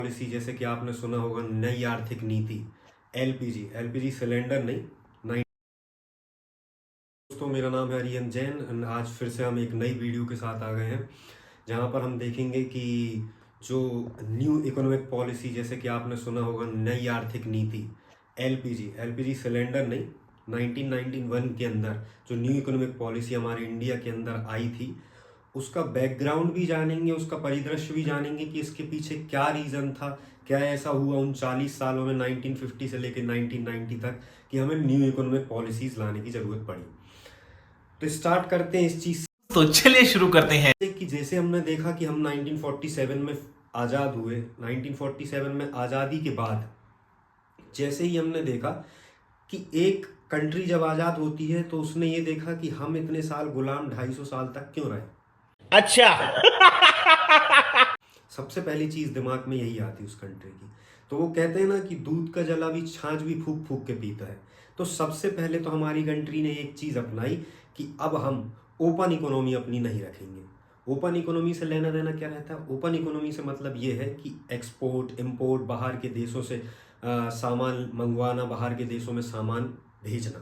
Policy, जैसे कि आपने सुना होगा नई आर्थिक नीति, एलपीजी सिलेंडर नहीं। दोस्तों, मेरा नाम है अरियन जैन और आज फिर से हम एक नई वीडियो के साथ आ गए हैं जहां पर हम देखेंगे कि जो न्यू इकोनॉमिक पॉलिसी, जैसे कि आपने सुना होगा नई आर्थिक नीति, एलपीजी सिलेंडर नहीं। 1991 के अंदर जो न्यू इकोनॉमिक पॉलिसी हमारे इंडिया के अंदर आई थी, उसका बैकग्राउंड भी जानेंगे, उसका परिदृश्य भी जानेंगे कि इसके पीछे क्या रीज़न था, क्या ऐसा हुआ उन 40 सालों में 1950 से लेकर 1990 तक कि हमें न्यू इकोनॉमिक पॉलिसीज लाने की ज़रूरत पड़ी। तो स्टार्ट करते हैं इस चीज़। तो चलिए शुरू करते हैं कि जैसे हमने देखा कि हम 1947 में आज़ाद हुए। 1947 में आज़ादी के बाद जैसे ही हमने देखा कि एक कंट्री जब आज़ाद होती है तो उसने ये देखा कि हम इतने साल गुलाम 250 साल तक क्यों रहे। अच्छा। सबसे पहली चीज दिमाग में यही आती उस कंट्री की। तो वो कहते हैं ना कि दूध का जला भी छाछ भी फूक फूक के पीता है। तो सबसे पहले तो हमारी कंट्री ने एक चीज अपनाई कि अब हम ओपन इकोनॉमी अपनी नहीं रखेंगे। ओपन इकोनॉमी से लेना देना क्या रहता है? ओपन इकोनॉमी से मतलब ये है कि एक्सपोर्ट इम्पोर्ट, बाहर के देशों से सामान मंगवाना, बाहर के देशों में सामान भेजना,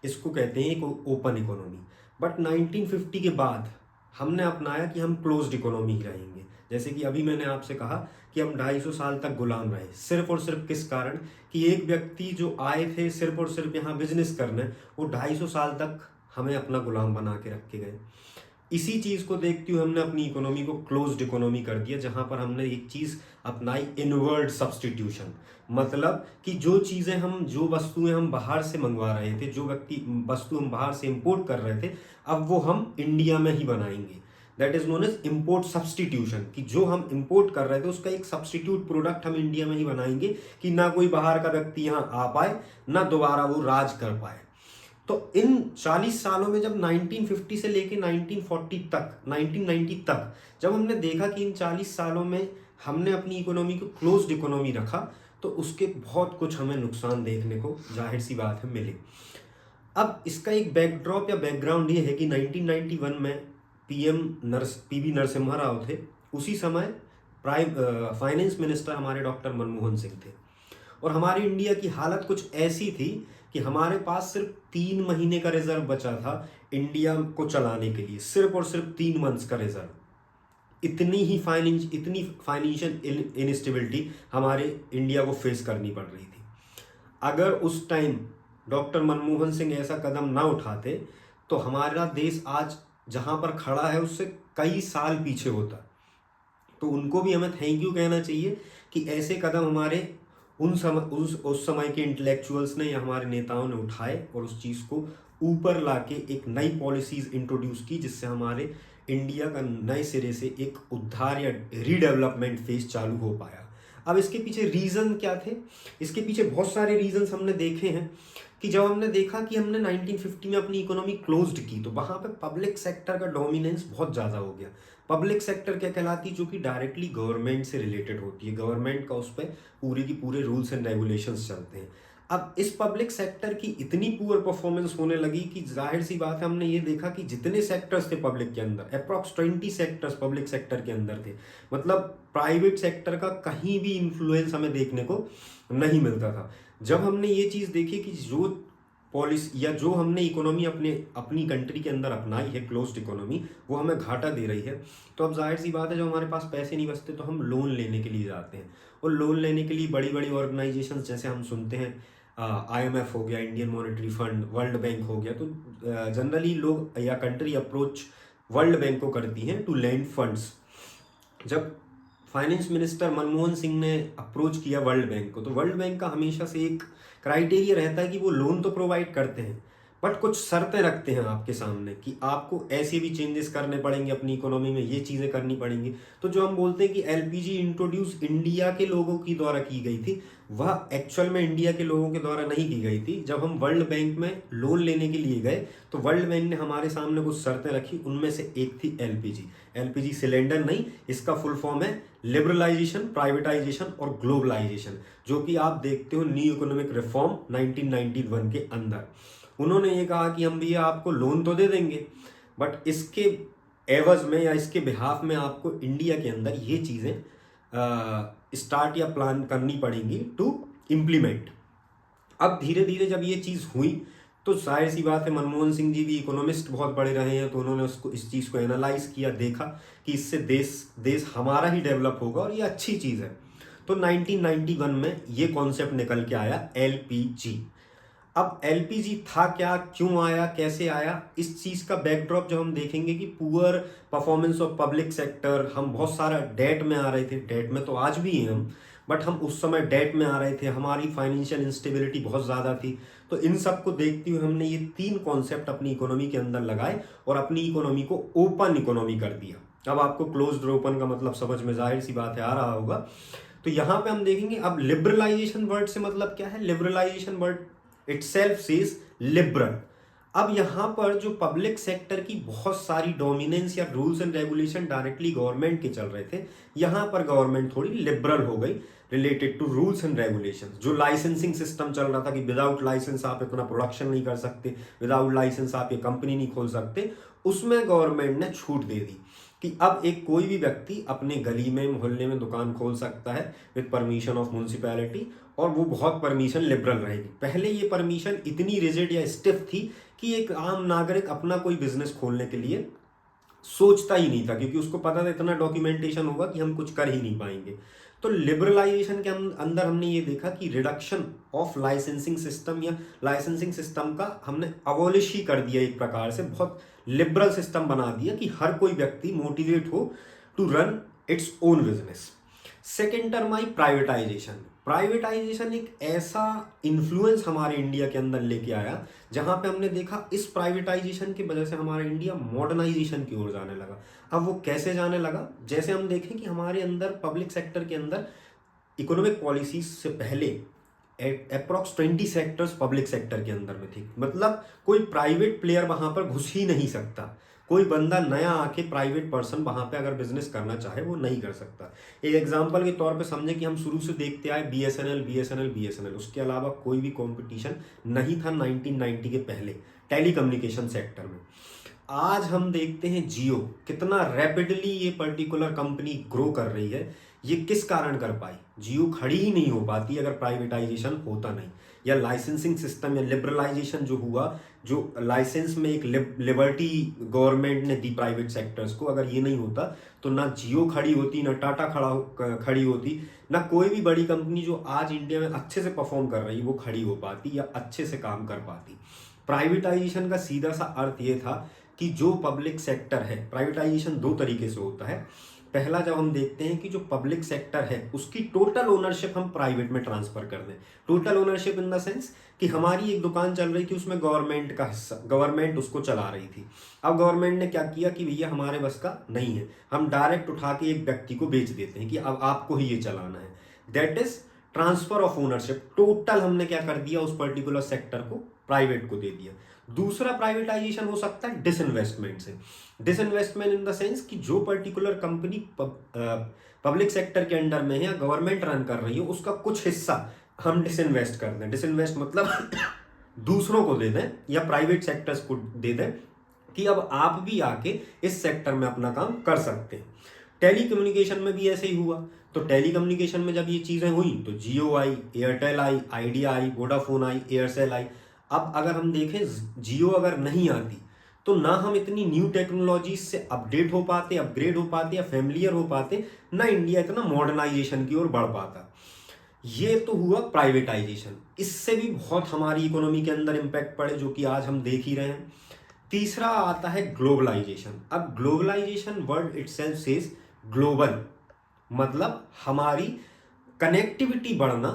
इसको कहते हैं एक ओपन इकोनॉमी। बट 1950 के बाद हमने अपनाया कि हम क्लोज्ड इकोनॉमी ही रहेंगे। जैसे कि अभी मैंने आपसे कहा कि हम 250 साल तक गुलाम रहे, सिर्फ और सिर्फ किस कारण? कि एक व्यक्ति जो आए थे सिर्फ और सिर्फ यहाँ बिजनेस करने, वो 250 साल तक हमें अपना गुलाम बना के रख के गए। इसी चीज को देखते हुए हमने अपनी इकोनॉमी को क्लोज्ड इकोनॉमी कर दिया, जहां पर हमने एक चीज अपनाई, इनवर्ड सब्सटीट्यूशन। मतलब कि जो वस्तुएं हम बाहर से मंगवा रहे थे, जो वस्तु हम बाहर से इंपोर्ट कर रहे थे, अब वो हम इंडिया में ही बनाएंगे। That is known as import substitution. कि जो हम इंपोर्ट कर रहे थे उसका एक सब्सटीट्यूट प्रोडक्ट हम इंडिया में ही बनाएंगे कि ना कोई बाहर का व्यक्ति यहाँ आ पाए, ना दोबारा वो राज कर पाए। तो इन 40 सालों में जब 1950 से लेके 1990 तक जब हमने देखा कि इन 40 सालों में हमने अपनी इकोनॉमी को क्लोज्ड इकोनॉमी रखा, तो उसके बहुत कुछ हमें नुकसान देखने को जाहिर सी बात है मिले। अब इसका एक बैकड्रॉप या बैकग्राउंड ये है कि 1991 में पीवी नरसिम्हा राव थे। उसी समय फाइनेंस मिनिस्टर हमारे डॉक्टर मनमोहन सिंह थे। और हमारी इंडिया की हालत कुछ ऐसी थी कि हमारे पास सिर्फ 3 महीने का रिजर्व बचा था इंडिया को चलाने के लिए, सिर्फ और सिर्फ 3 मंथ्स का रिजर्व। इतनी फाइनेंशियल इनस्टेबिलिटी हमारे इंडिया को फेस करनी पड़ रही थी। अगर उस टाइम डॉक्टर मनमोहन सिंह ऐसा कदम ना उठाते तो हमारा देश आज जहां पर खड़ा है उससे कई साल पीछे होता। तो उनको भी हमें थैंक यू कहना चाहिए कि ऐसे कदम हमारे उस समय के इंटेलेक्चुअल्स ने या हमारे नेताओं ने उठाए और उस चीज़ को ऊपर लाके एक नई पॉलिसीज इंट्रोड्यूस की, जिससे हमारे इंडिया का नए सिरे से एक उद्धार या रीडेवलपमेंट फेज चालू हो पाया। अब इसके पीछे रीज़न क्या थे? इसके पीछे बहुत सारे रीजंस हमने देखे हैं। कि जब हमने देखा कि हमने 1950 में अपनी इकोनॉमी क्लोज्ड की तो वहां पे पब्लिक सेक्टर का डोमिनेंस बहुत ज़्यादा हो गया। पब्लिक सेक्टर क्या कहलाती है? जो कि डायरेक्टली गवर्नमेंट से रिलेटेड होती है, गवर्नमेंट का उस पर पूरे की पूरे रूल्स एंड रेगुलेशंस चलते हैं। अब इस पब्लिक सेक्टर की इतनी पुअर परफॉर्मेंस होने लगी कि जाहिर सी बात है, हमने ये देखा कि जितने सेक्टर्स थे पब्लिक के अंदर, अप्रॉक्स 20 सेक्टर्स पब्लिक सेक्टर के अंदर थे। मतलब प्राइवेट सेक्टर का कहीं भी इन्फ्लुएंस हमें देखने को नहीं मिलता था। जब हमने ये चीज़ देखी कि जो पॉलिसी या जो हमने इकोनॉमी अपनी कंट्री के अंदर अपनाई है, क्लोज्ड इकोनॉमी, वो हमें घाटा दे रही है, तो अब जाहिर सी बात है जब हमारे पास पैसे नहीं बचते तो हम लोन लेने के लिए जाते हैं। और लोन लेने के लिए बड़ी बड़ी ऑर्गेनाइजेशन, जैसे हम सुनते हैं IMF हो गया, Indian monetary fund, world bank हो गया, तो जनरली लोग या कंट्री अप्रोच वर्ल्ड बैंक को करती हैं टू लैंड फंड्स। जब फाइनेंस मिनिस्टर मनमोहन सिंह ने अप्रोच किया वर्ल्ड बैंक को, तो वर्ल्ड बैंक का हमेशा से एक क्राइटेरिया रहता है कि वो लोन तो प्रोवाइड करते हैं बट कुछ शर्तें रखते हैं आपके सामने कि आपको ऐसे भी चेंजेस करने पड़ेंगे अपनी इकोनॉमी में, ये चीज़ें करनी पड़ेंगी। तो जो हम बोलते हैं कि एलपीजी इंट्रोड्यूस इंडिया के लोगों की द्वारा की गई थी, वह एक्चुअल में इंडिया के लोगों के द्वारा नहीं की गई थी। जब हम वर्ल्ड बैंक में लोन लेने के लिए गए तो वर्ल्ड बैंक ने हमारे सामने कुछ शर्तें रखी, उनमें से एक थी एलपीजी सिलेंडर नहीं, इसका फुल फॉर्म है लिबरलाइजेशन, प्राइवेटाइजेशन और ग्लोबलाइजेशन, जो कि आप देखते हो न्यू इकोनॉमिक रिफॉर्म 1991 के अंदर। उन्होंने ये कहा कि हम भैया आपको लोन तो दे देंगे बट इसके एवज में या इसके बिहाफ में आपको इंडिया के अंदर ये चीज़ें स्टार्ट या प्लान करनी पड़ेंगी टू इम्प्लीमेंट। अब धीरे धीरे जब ये चीज़ हुई तो जाहिर सी बात है मनमोहन सिंह जी भी इकोनॉमिस्ट बहुत बड़े रहे हैं, तो उन्होंने उसको इस चीज़ को एनालाइज किया, देखा कि इससे देश देश हमारा ही डेवलप होगा और ये अच्छी चीज़ है। तो 1991 में ये कॉन्सेप्ट निकल के आया एलपीजी। अब एलपीजी था क्या, क्यों आया, कैसे आया, इस चीज़ का बैकड्रॉप जब हम देखेंगे कि poor performance of public sector, हम बहुत सारा डेट में आ रहे थे, डेट में तो आज भी हैं हम, बट हम उस समय डेट में आ रहे थे, हमारी फाइनेंशियल इंस्टेबिलिटी बहुत ज़्यादा थी। तो इन सब को देखते हुए हमने ये 3 कॉन्सेप्ट अपनी इकोनॉमी के अंदर लगाए और अपनी इकोनॉमी को ओपन इकोनॉमी कर दिया। अब आपको क्लोज्ड और ओपन का मतलब समझ में जाहिर सी बात है आ रहा होगा। तो यहाँ पे हम देखेंगे अब लिबरलाइजेशन वर्ड से मतलब क्या है। Liberalisation word itself says liberal. अब यहाँ पर जो पब्लिक सेक्टर की बहुत सारी डोमिनेंस या rules and regulation directly government के चल रहे थे, यहाँ पर गवर्नमेंट थोड़ी लिबरल हो गई related to rules and regulations. जो लाइसेंसिंग सिस्टम चल रहा था कि विदाउट लाइसेंस आप इतना प्रोडक्शन नहीं कर सकते, विदाउट लाइसेंस आप ये कंपनी नहीं खोल सकते, उसमें गवर्नमेंट ने छूट दे दी कि अब एक कोई भी व्यक्ति अपने गली में मोहल्ले में दुकान खोल सकता है विद परमिशन ऑफ म्यूनसिपैलिटी, और वो बहुत परमिशन लिबरल रहेगी। पहले ये परमिशन इतनी रिजिड या स्टिफ थी कि एक आम नागरिक अपना कोई बिजनेस खोलने के लिए सोचता ही नहीं था, क्योंकि उसको पता था इतना डॉक्यूमेंटेशन होगा कि हम कुछ कर ही नहीं पाएंगे। तो लिबरलाइजेशन के अंदर हमने ये देखा कि रिडक्शन ऑफ लाइसेंसिंग सिस्टम या लाइसेंसिंग सिस्टम का हमने अबॉलिश ही कर दिया, एक प्रकार से बहुत लिबरल सिस्टम बना दिया कि हर कोई व्यक्ति मोटिवेट हो to run its own business. Second term आई प्राइवेटाइजेशन। प्राइवेटाइजेशन एक ऐसा इन्फ्लुएंस हमारे इंडिया के अंदर लेके आया जहां पे हमने देखा इस प्राइवेटाइजेशन की वजह से हमारा इंडिया मॉडर्नाइजेशन की ओर जाने लगा। अब वो कैसे जाने लगा, जैसे हम देखें कि हमारे अंदर पब्लिक सेक्टर के अंदर इकोनॉमिक पॉलिसीज से पहले अप्रॉक्स 20 सेक्टर्स पब्लिक सेक्टर के अंदर में थी। मतलब कोई प्राइवेट प्लेयर वहां पर घुस ही नहीं सकता, कोई बंदा नया आके प्राइवेट पर्सन वहां पे अगर बिजनेस करना चाहे वो नहीं कर सकता। एक एग्जांपल के तौर पे समझे कि हम शुरू से देखते आए बीएसएनएल, उसके अलावा कोई भी कंपटीशन नहीं था 1990 के पहले टेलीकम्युनिकेशन सेक्टर में। आज हम देखते हैं जियो कितना रैपिडली ये पर्टिकुलर कंपनी ग्रो कर रही है। ये किस कारण कर पाई, जियो खड़ी ही नहीं हो पाती अगर प्राइवेटाइजेशन होता नहीं, या लाइसेंसिंग सिस्टम या लिबरलाइजेशन जो हुआ, जो लाइसेंस में एक लिबर्टी गवर्नमेंट ने दी प्राइवेट सेक्टर्स को, अगर ये नहीं होता तो ना जियो खड़ी होती, ना टाटा खड़ी होती, ना कोई भी बड़ी कंपनी जो आज इंडिया में अच्छे से परफॉर्म कर रही वो खड़ी हो पाती या अच्छे से काम कर पाती। प्राइवेटाइजेशन का सीधा सा अर्थ ये था कि जो पब्लिक सेक्टर है, प्राइवेटाइजेशन 2 तरीके से होता है। पहला, जब हम देखते हैं कि जो पब्लिक सेक्टर है उसकी टोटल ओनरशिप हम प्राइवेट में ट्रांसफर कर दें। Total ownership in the sense कि हमारी एक दुकान चल रही थी, उसमें गवर्नमेंट का हिस्सा, गवर्नमेंट उसको चला रही थी। अब गवर्नमेंट ने क्या किया कि भैया हमारे बस का नहीं है, हम डायरेक्ट उठा के एक व्यक्ति को बेच देते हैं कि अब आपको ही ये चलाना है। That is transfer of ownership. Total हमने क्या कर दिया, उस पर्टिकुलर सेक्टर को प्राइवेट को दे दिया। दूसरा प्राइवेटाइजेशन हो सकता है डिसइन्वेस्टमेंट से। डिसइन्वेस्टमेंट इन द सेंस कि जो पर्टिकुलर कंपनी पब्लिक सेक्टर के अंडर में है या गवर्नमेंट रन कर रही है, उसका कुछ हिस्सा हम डिसइन्वेस्ट कर दें। डिसइन्वेस्ट मतलब दूसरों को दे दें या प्राइवेट सेक्टर्स को दे दें कि अब आप भी आके इस सेक्टर में अपना काम कर सकते हैं। टेलीकम्युनिकेशन में भी ऐसे ही हुआ। तो टेलीकम्युनिकेशन में जब ये चीज़ें हुई तो जियो आई, एयरटेल आई, आइडिया आई, वोडाफोन आई, एयरसेल आई। अब अगर हम देखें जियो अगर नहीं आती तो ना हम इतनी न्यू टेक्नोलॉजीज से अपडेट हो पाते, अपग्रेड हो पाते या फैमिलियर हो पाते, ना इंडिया इतना मॉडर्नाइजेशन की ओर बढ़ पाता। ये तो हुआ प्राइवेटाइजेशन। इससे भी बहुत हमारी इकोनॉमी के अंदर इम्पैक्ट पड़े, जो कि आज हम देख ही रहे हैं। तीसरा आता है ग्लोबलाइजेशन। अब globalisation word itself says global, मतलब हमारी कनेक्टिविटी बढ़ना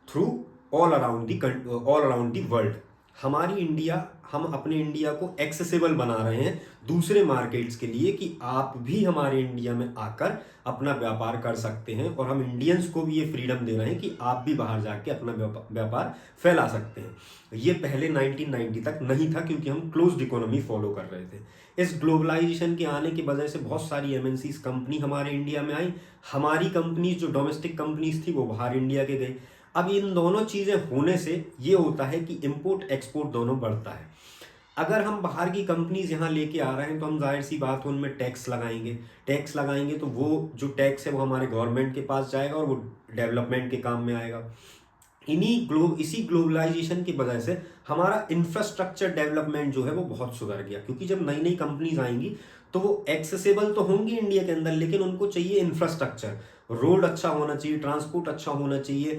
through all around the world. हमारी इंडिया, हम अपने इंडिया को एक्सेसिबल बना रहे हैं दूसरे मार्केट्स के लिए कि आप भी हमारे इंडिया में आकर अपना व्यापार कर सकते हैं, और हम इंडियंस को भी ये फ्रीडम दे रहे हैं कि आप भी बाहर जाके अपना व्यापार फैला सकते हैं। ये पहले 1990 तक नहीं था क्योंकि हम क्लोज्ड इकोनॉमी फॉलो कर रहे थे। इस ग्लोबलाइजेशन के आने की वजह से बहुत सारी एमएनसीज कंपनी हमारे इंडिया में आई। हमारी कंपनीज जो डोमेस्टिक कंपनीज थी वो बाहर इंडिया के गई। अब इन दोनों चीज़ें होने से ये होता है कि इंपोर्ट एक्सपोर्ट दोनों बढ़ता है। अगर हम बाहर की कंपनीज यहाँ लेके आ रहे हैं तो हम जाहिर सी बात है उनमें टैक्स लगाएंगे तो वो जो टैक्स है वो हमारे गवर्नमेंट के पास जाएगा और वो डेवलपमेंट के काम में आएगा। इसी ग्लोबलाइजेशन की वजह से हमारा इंफ्रास्ट्रक्चर डेवलपमेंट जो है वो बहुत सुधर गया, क्योंकि जब नई नई कंपनीज आएंगी तो वो एक्सेसिबल तो होंगी इंडिया के अंदर, लेकिन उनको चाहिए इंफ्रास्ट्रक्चर, रोड अच्छा होना चाहिए, ट्रांसपोर्ट अच्छा होना चाहिए,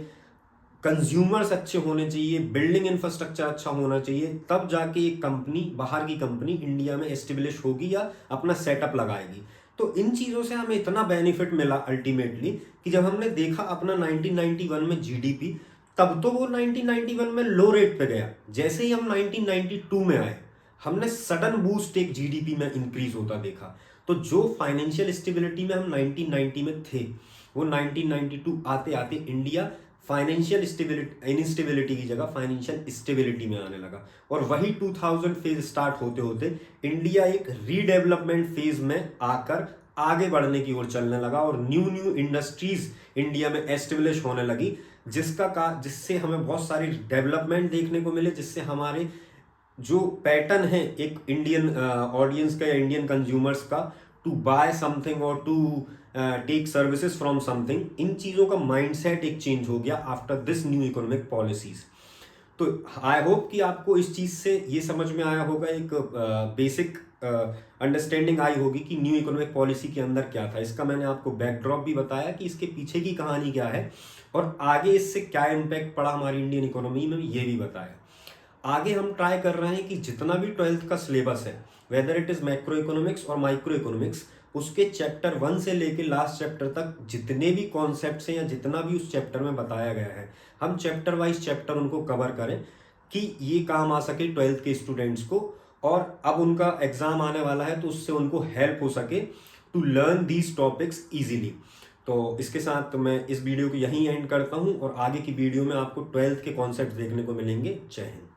कंज्यूमर्स अच्छे होने चाहिए, बिल्डिंग इंफ्रास्ट्रक्चर अच्छा होना चाहिए, तब जाके एक कंपनी, बाहर की कंपनी इंडिया में एस्टेब्लिश होगी या अपना सेटअप लगाएगी। तो इन चीज़ों से हमें इतना बेनिफिट मिला अल्टीमेटली कि जब हमने देखा अपना 1991 में जीडीपी, तब तो वो 1991 में लो रेट पे गया, जैसे ही हम 1992 में आए हमने सडन बूस्ट एक जीडीपी में इंक्रीज होता देखा। तो जो फाइनेंशियल स्टेबिलिटी में हम 1990 में थे वो 1992 आते आते इंडिया फाइनेंशियल इनस्टेबिलिटी की जगह फाइनेंशियल स्टेबिलिटी में आने लगा, और वही 2000 फेज स्टार्ट होते होते इंडिया एक रीडेवलपमेंट फेज में आकर आगे बढ़ने की ओर चलने लगा, और न्यू इंडस्ट्रीज इंडिया में एस्टेब्लिश होने लगी, जिससे हमें बहुत सारी डेवलपमेंट देखने को मिले, जिससे हमारे जो पैटर्न है एक इंडियन ऑडियंस का या इंडियन कंज्यूमर्स का टू बाय समथिंग और to take services from something, इन चीज़ों का माइंडसेट एक चेंज हो गया after this new economic policies. तो आई होप कि आपको इस चीज़ से ये समझ में आया होगा, एक बेसिक अंडरस्टैंडिंग आई होगी कि न्यू इकोनॉमिक पॉलिसी के अंदर क्या था। इसका मैंने आपको बैकड्रॉप भी बताया कि इसके पीछे की कहानी क्या है और आगे इससे क्या इम्पैक्ट पड़ा हमारी इंडियन इकोनॉमी में, ये भी बताया। आगे हम ट्राई कर रहे हैं कि जितना भी 12th का सिलेबस है, whether it is macro economics और माइक्रो इकोनॉमिक्स, उसके चैप्टर 1 से लेके लास्ट चैप्टर तक जितने भी कॉन्सेप्ट्स हैं या जितना भी उस चैप्टर में बताया गया है, हम चैप्टर वाइज चैप्टर उनको कवर करें कि ये काम आ सके 12th के स्टूडेंट्स को, और अब उनका एग्जाम आने वाला है तो उससे उनको हेल्प हो सके to learn these topics easily. तो इसके साथ मैं इस वीडियो को यहीं एंड करता हूँ, और आगे की वीडियो में आपको 12th के कॉन्सेप्ट देखने को मिलेंगे। जय हिंद।